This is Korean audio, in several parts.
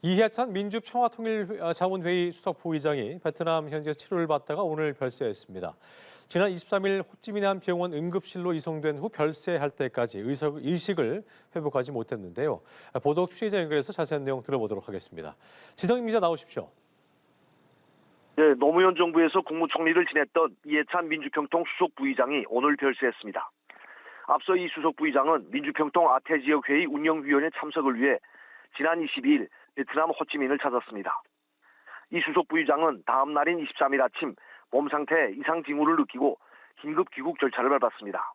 이해찬 민주평화통일자문회의 수석 부의장이 베트남 현지에서 치료를 받다가 오늘 별세했습니다. 지난 23일 호찌민암 병원 응급실로 이송된 후 별세할 때까지 의식을 회복하지 못했는데요. 보도 취재 연결해서 자세한 내용 들어보도록 하겠습니다. 지성인 기자 나오십시오. 네, 노무현 정부에서 국무총리를 지냈던 이해찬 민주평통 수석 부의장이 오늘 별세했습니다. 앞서 이 수석 부의장은 민주평통 아태지역회의 운영위원회 참석을 위해 지난 22일 베트남 호찌민을 찾았습니다. 이 수석 부의장은 다음 날인 23일 아침 몸 상태에 이상 징후를 느끼고 긴급 귀국 절차를 밟았습니다.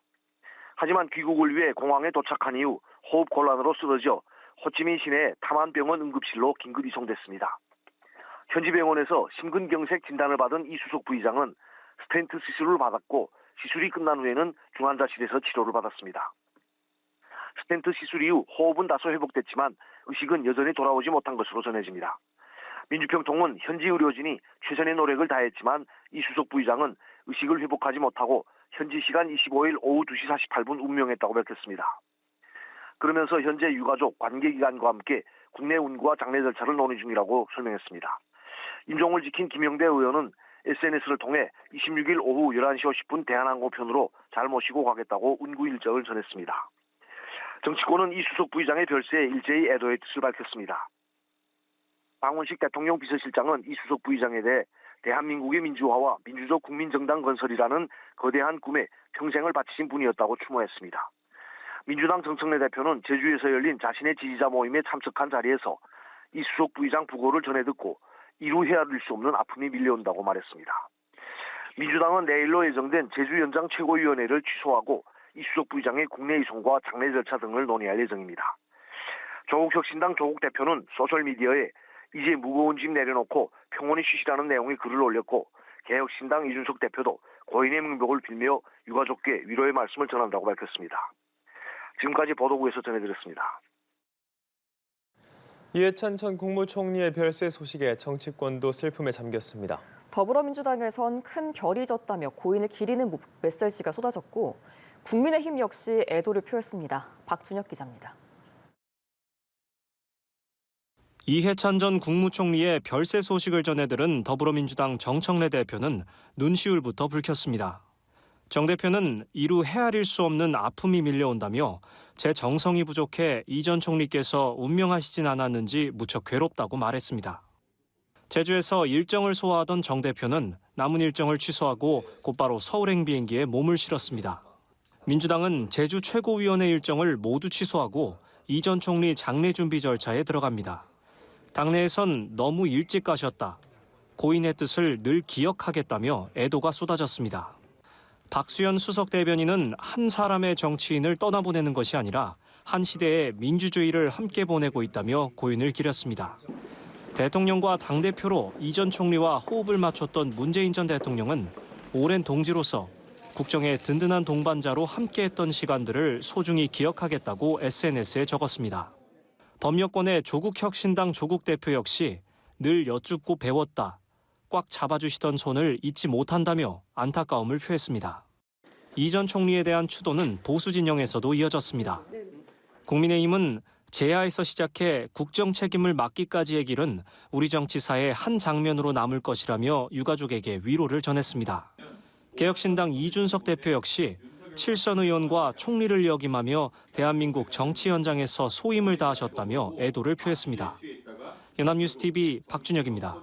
하지만 귀국을 위해 공항에 도착한 이후 호흡 곤란으로 쓰러져 호찌민 시내 타만병원 응급실로 긴급 이송됐습니다. 현지 병원에서 심근경색 진단을 받은 이 수석 부의장은 스텐트 시술을 받았고 시술이 끝난 후에는 중환자실에서 치료를 받았습니다. 스텐트 시술 이후 호흡은 다소 회복됐지만 의식은 여전히 돌아오지 못한 것으로 전해집니다. 민주평통은 현지 의료진이 최선의 노력을 다했지만 이 수석 부의장은 의식을 회복하지 못하고 현지 시간 25일 오후 2시 48분 운명했다고 밝혔습니다. 그러면서 현재 유가족, 관계기관과 함께 국내 운구와 장례 절차를 논의 중이라고 설명했습니다. 임종을 지킨 김영대 의원은 SNS를 통해 26일 오후 11시 50분 대한항공편으로 잘 모시고 가겠다고 운구 일정을 전했습니다. 정치권은 이 수석 부의장의 별세에 일제히 애도의 뜻을 밝혔습니다. 박원식 대통령 비서실장은 이 수석 부의장에 대해 대한민국의 민주화와 민주적 국민정당 건설이라는 거대한 꿈에 평생을 바치신 분이었다고 추모했습니다. 민주당 정청래 대표는 제주에서 열린 자신의 지지자 모임에 참석한 자리에서 이 수석 부의장 부고를 전해 듣고 이루 헤아릴 수 없는 아픔이 밀려온다고 말했습니다. 민주당은 내일로 예정된 제주 연장 최고위원회를 취소하고 이 수석 부의장의 국내 이송과 장례 절차 등을 논의할 예정입니다. 조국혁신당 조국 대표는 소셜미디어에 이제 무거운 짐 내려놓고 평온히 쉬시라는 내용의 글을 올렸고 개혁신당 이준석 대표도 고인의 명복을 빌며 유가족께 위로의 말씀을 전한다고 밝혔습니다. 지금까지 보도국에서 전해드렸습니다. 이해찬 전 국무총리의 별세 소식에 정치권도 슬픔에 잠겼습니다. 더불어민주당에선 큰 별이 졌다며 고인을 기리는 메시지가 쏟아졌고 국민의힘 역시 애도를 표했습니다. 박준혁 기자입니다. 이해찬 전 국무총리의 별세 소식을 전해들은 더불어민주당 정청래 대표는 눈시울부터 붉혔습니다. 정 대표는 이루 헤아릴 수 없는 아픔이 밀려온다며 제 정성이 부족해 이 전 총리께서 운명하시진 않았는지 무척 괴롭다고 말했습니다. 제주에서 일정을 소화하던 정 대표는 남은 일정을 취소하고 곧바로 서울행 비행기에 몸을 실었습니다. 민주당은 제주 최고위원회 일정을 모두 취소하고 이 전 총리 장례 준비 절차에 들어갑니다. 당내에선 너무 일찍 가셨다. 고인의 뜻을 늘 기억하겠다며 애도가 쏟아졌습니다. 박수현 수석 대변인은 한 사람의 정치인을 떠나보내는 것이 아니라 한 시대의 민주주의를 함께 보내고 있다며 고인을 기렸습니다. 대통령과 당대표로 이 전 총리와 호흡을 맞췄던 문재인 전 대통령은 오랜 동지로서 국정의 든든한 동반자로 함께했던 시간들을 소중히 기억하겠다고 SNS에 적었습니다. 범여권의 조국혁신당 조국 대표 역시 늘 여쭙고 배웠다. 꽉 잡아주시던 손을 잊지 못한다며 안타까움을 표했습니다. 이 전 총리에 대한 추도는 보수 진영에서도 이어졌습니다. 국민의힘은 재하에서 시작해 국정 책임을 맡기까지의 길은 우리 정치사의 한 장면으로 남을 것이라며 유가족에게 위로를 전했습니다. 개혁신당 이준석 대표 역시 칠선 의원과 총리를 역임하며 대한민국 정치 현장에서 소임을 다하셨다며 애도를 표했습니다. 연합뉴스TV 박준혁입니다.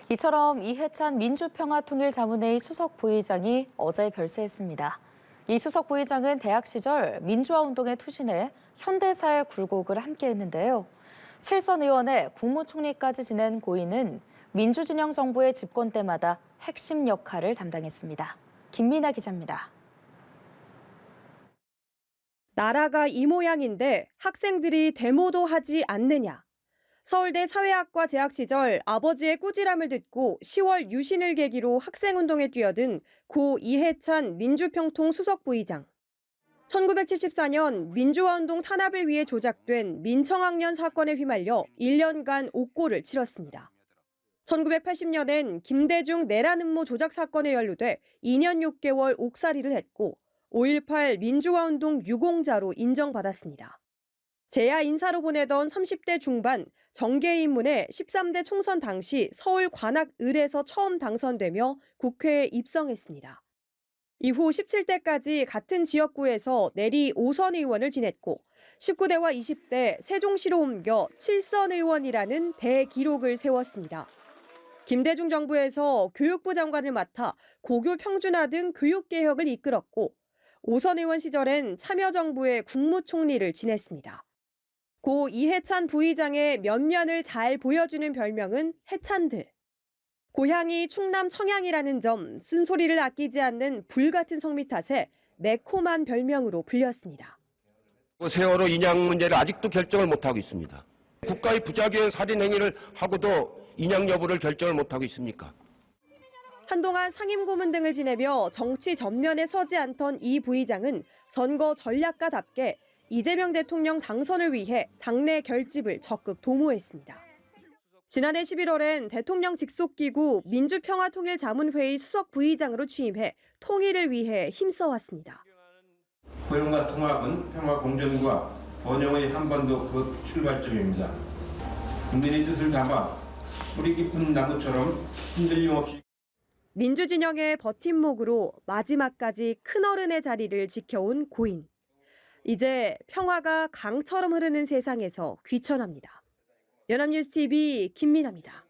이처럼 이해찬 민주평화통일자문회의 수석 부의장이 어제 별세했습니다. 이 수석 부의장은 대학 시절 민주화운동에 투신해 현대사의 굴곡을 함께했는데요. 칠선 의원의 국무총리까지 지낸 고인은 민주진영 정부의 집권 때마다 핵심 역할을 담당했습니다. 김민아 기자입니다. 나라가 이 모양인데 학생들이 데모도 하지 않느냐. 서울대 사회학과 재학 시절 아버지의 꾸지람을 듣고 10월 유신을 계기로 학생운동에 뛰어든 고 이해찬 민주평통 수석 부의장. 1974년 민주화운동 탄압을 위해 조작된 민청학년 사건에 휘말려 1년간 옥고를 치렀습니다. 1980년엔 김대중 내란 음모 조작 사건에 연루돼 2년 6개월 옥살이를 했고 5.18 민주화운동 유공자로 인정받았습니다. 재야 인사로 보내던 30대 중반 정계인문의 13대 총선 당시 서울 관악을에서 처음 당선되며 국회에 입성했습니다. 이후 17대까지 같은 지역구에서 내리 5선 의원을 지냈고 19대와 20대 세종시로 옮겨 7선 의원이라는 대기록을 세웠습니다. 김대중 정부에서 교육부 장관을 맡아 고교 평준화 등 교육개혁을 이끌었고 5선 의원 시절엔 참여정부의 국무총리를 지냈습니다. 고 이해찬 부의장의 면면을 잘 보여주는 별명은 해찬들. 고향이 충남 청양이라는 점, 쓴소리를 아끼지 않는 불같은 성미 탓에 매콤한 별명으로 불렸습니다. 세월호 인양 문제를 아직도 결정을 못하고 있습니다. 국가의 부작위의 살인 행위를 하고도 인양 여부를 결정을 못하고 있습니까? 한동안 상임고문 등을 지내며 정치 전면에 서지 않던 이 부의장은 선거 전략가답게 이재명 대통령 당선을 위해 당내 결집을 적극 도모했습니다. 지난해 11월엔 대통령 직속기구 민주평화통일자문회의 수석 부의장으로 취임해 통일을 위해 힘써왔습니다. 고용과 통합은 평화 공존과 번영의 한 번도 그 출발점입니다. 국민의 뜻을 담아 뿌리 깊은 나무처럼 흔들림 없이 민주진영의 버팀목으로 마지막까지 큰어른의 자리를 지켜온 고인. 이제 평화가 강처럼 흐르는 세상에서 귀천합니다. 연합뉴스 TV 김민아입니다.